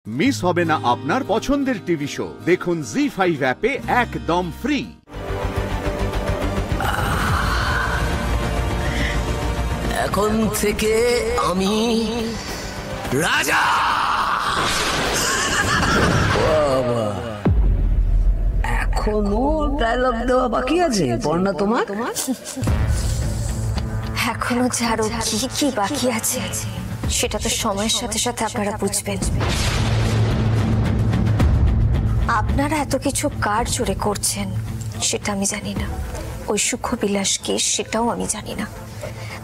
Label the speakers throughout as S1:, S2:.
S1: Miss হবে না আপনার পছন্দের টিভি শো। দেখুন জি5 অ্যাপে একদম ফ্রি।
S2: এখন থেকে আমি রাজা। এখনো ডায়লগ দেওয়া বাকি আছে বর্ণা তোমার?
S3: এখনো যারও কি কি বাকি আছে সেটা তো সময়ের সাথে সাথে আপনারা বুঝবেন। আপনারা এত কিছু কার জোরে করছেন সেটা আমি জানি না, ওই সুখ বিলাস কি সেটাও আমি জানি না।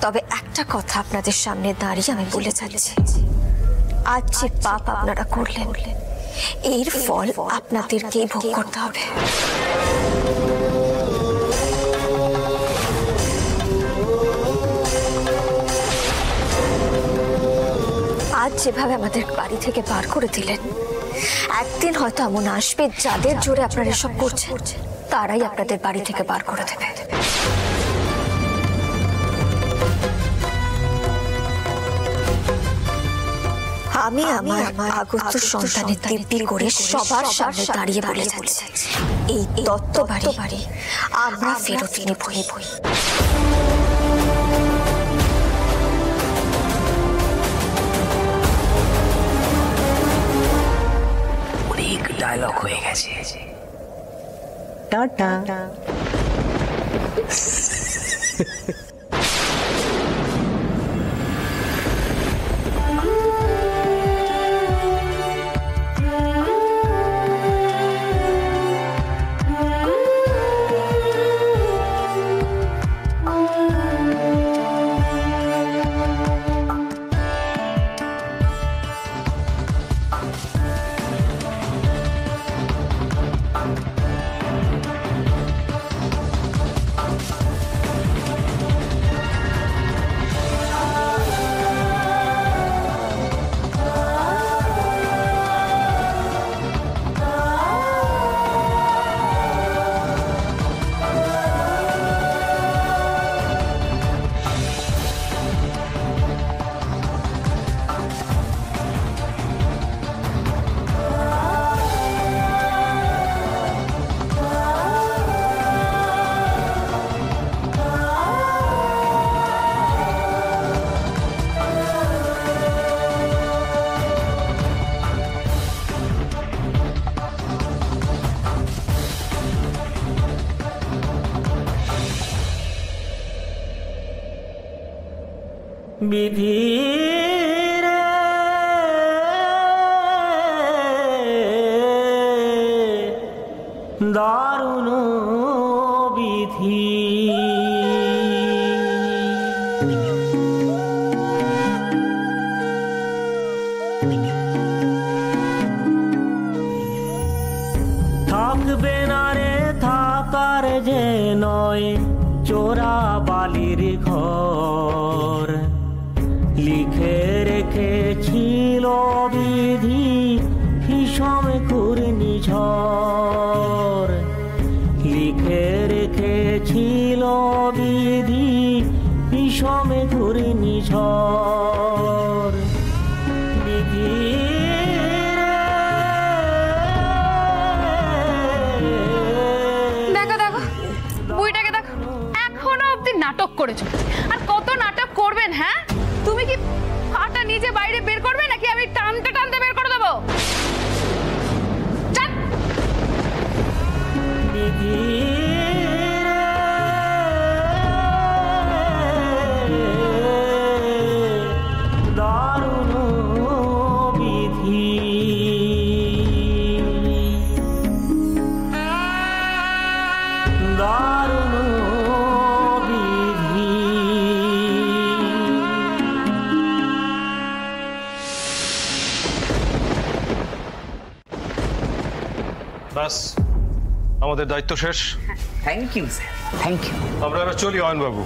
S3: তবে একটা কথা আপনাদের সামনে দাঁড়িয়ে আমি বলে যাচ্ছি, আজ যে পাপ আপনারা করলেন এর ফল আপনাদেরকেই ভোগ করতে হবে। আজ যেভাবে আমাদের বাড়ি থেকে বার করে দিলেন, একদিন হয়তো এমন আসবে যাদের জোরে আপনারা এসব করছেন তারাই আপনাদের বাড়ি থেকে বার করে দেবে। আমি আমার আগত সন্তানের দিব্যি করে সবার সামনে দাঁড়িয়ে বলে যাচ্ছি, এই দত্ত বাড়ি আমরা ফেরত নেবই।
S2: অনেক ডায়লগ হয়ে গেছে, টাটা।
S4: বিধি দারুণ বিধি, থাকবে না রে থাকার যে নয় চোরা বালির ঘর, লিখে রেখেছিল বিধি ভীষণ ঘূর্ণিঝড়, লিখে রেখেছিল বিধি ভীষণ ঘূর্ণিঝড়। বিধি
S5: দেখো দেখো বইটাকে দেখো, এখনো অব্দি নাটক করেছো, আর কত নাটক করবেন? হ্যাঁ, তুমি কি ফাটা নিজে বাইরে বের করবে নাকি আমি টানতে টানতে বের করে দেবো?
S4: দারুণ বিধি, দারুণ বিধি।
S6: বাস আমাদের দায়িত্ব শেষ।
S2: Thank you sir, thank you.
S6: আমরা এবার চলি অয়নবাবু।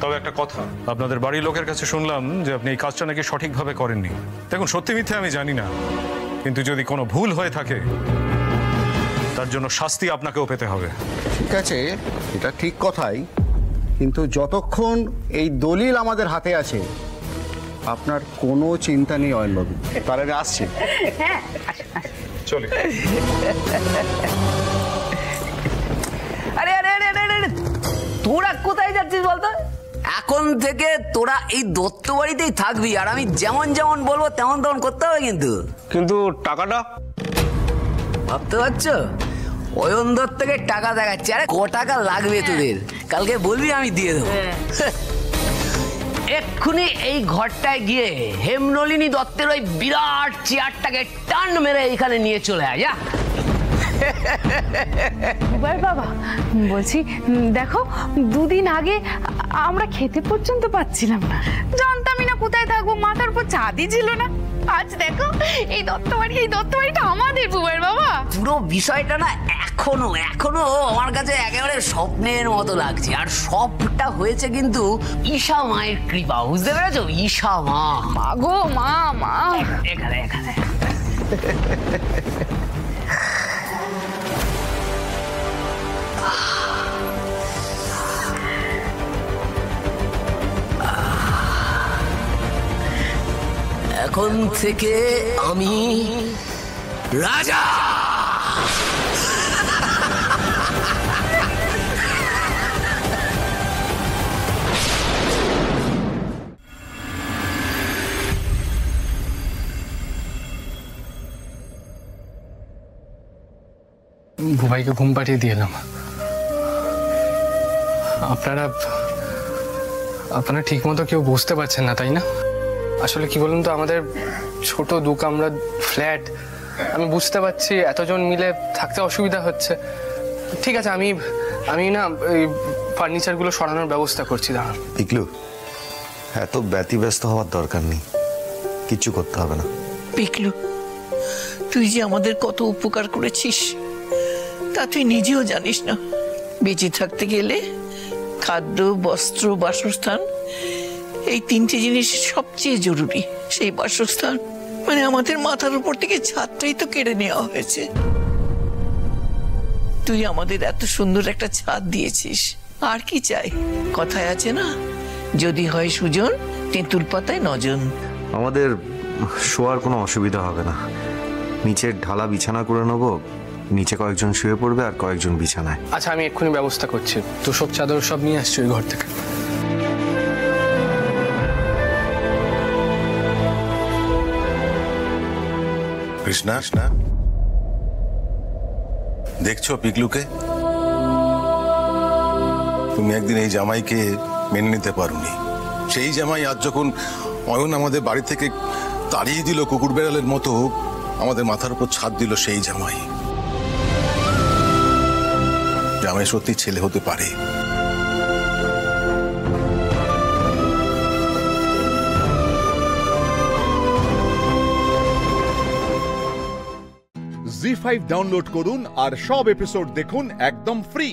S6: তবে একটা কথা, আপনাদের বাড়ির লোকের কাছে শুনলাম যে আপনি এই কাজটা নাকি সঠিকভাবে করেননি। দেখুন, সত্যি মিথ্যে আমি জানি না, কিন্তু যদি কোনো ভুল হয়ে থাকে তার জন্য শাস্তি আপনাকেও পেতে হবে।
S7: ঠিক আছে, এটা ঠিক কথাই, কিন্তু যতক্ষণ এই দলিল আমাদের হাতে আছে আপনার কোনো চিন্তা নেই অয়নবাবু, তাহলে আমি আসছি।
S6: চলে
S2: আরে আরে আরে আরে আরে, তোরা কোথায় যাচ্ছিস বলতো? এখন থেকে তোরা এই দত্ত বাড়িতেই থাকবি, আর আমি যেমন যেমন বলবো তেমন তেমন করতে হবে কিন্তু।
S7: কিন্তু টাকাটা?
S2: ভাবতে পারছো অয়ন দত্তকে টাকা দেখাচ্ছে, আরে ক টাকা লাগবে তোদের কালকে বলবি, আমি দিয়ে দেবো। এক্ষুনি এই ঘরটায় গিয়ে হেমনলিনী দত্তের ওই বিরাট চেয়ারটাকে টান মেরে এখানে নিয়ে চলে আয়, যা।
S5: বাবা বলছি, দেখো দুদিন আগে আমরা খেতে পর্যন্ত পাচ্ছিলাম না, জানতামই না কোথায় থাকবো, মাথার উপর ছাদই ছিল না। আজ দেখো এই দত্তবাড়িটা আমাদের বুবাইয়ের বাবা।
S2: পুরো বিষয়টা না এখনো আমার কাছে একেবারে স্বপ্নের মতো লাগছে, আর সবটা হয়েছে কিন্তু ঈশা মায়ের কৃপা, বুঝতে পেরেছো? ঈশা মা,
S5: গো মা
S2: এখানে এখন থেকে আমি রাজা।
S8: বুবাইকে ঘুম পাঠিয়ে দিয়ে এলাম। আপনারা ঠিক মতো কেউ বুঝতে পারছেন না, তাই না? আসলে কি বলুন তো, আমাদের ছোট দু কামরা ফ্ল্যাট, আমি বুঝতে পারছি এতজন মিলে থাকতে অসুবিধা হচ্ছে। ঠিক আছে, আমি না এই ফার্নিচারগুলো সরানোর ব্যবস্থা করছি। দাঁড়ান।
S9: পিকলু, এত ব্যতিব্যস্ত হওয়ার দরকার নেই, কিচ্ছু করতে হবে না।
S10: পিকলু, তুই যে আমাদের কত উপকার করেছিস তা তুই নিজেও জানিস না। বেঁচে থাকতে গেলে খাদ্য, বস্ত্র, বাসস্থান, এই তিনটে জিনিস সবচেয়ে জরুরি। সেই বাসস্থান মানে আমাদের মাথার উপর থেকে ছাদটাই তো কেড়ে নেওয়া হয়েছে। তুই আমাদের এত সুন্দর একটা ছাদ দিয়েছিস, আর কি চাই? কথায় আছে না, যদি হয় সুজন তেঁতুল পাতায় নজন।
S9: আমাদের শোয়ার কোনো অসুবিধা হবে না, নিচের ঢালা বিছানা করে নেবো, নিচে কয়েকজন শুয়ে পড়বে আর কয়েকজন বিছানায়।
S8: আচ্ছা, আমি এক্ষুনি ব্যবস্থা করছি। তোষক চাদর সব নিয়ে আসছি ওই ঘর থেকে।
S11: কৃষ্ণা, দেখছো পিকলুকে? তুমি একদিন এই জামাইকে মেনে নিতে পারোনি, সেই জামাই আজ যখন অয়ন আমাদের বাড়ি থেকে তাড়িয়ে দিল কুকুর বেড়ালের মতো, আমাদের মাথার উপর ছাদ দিল সেই জামাই সত্যি ছেলে হতে পারে।
S1: জি5 ডাউনলোড করুন আর সব এপিসোড দেখুন একদম ফ্রি।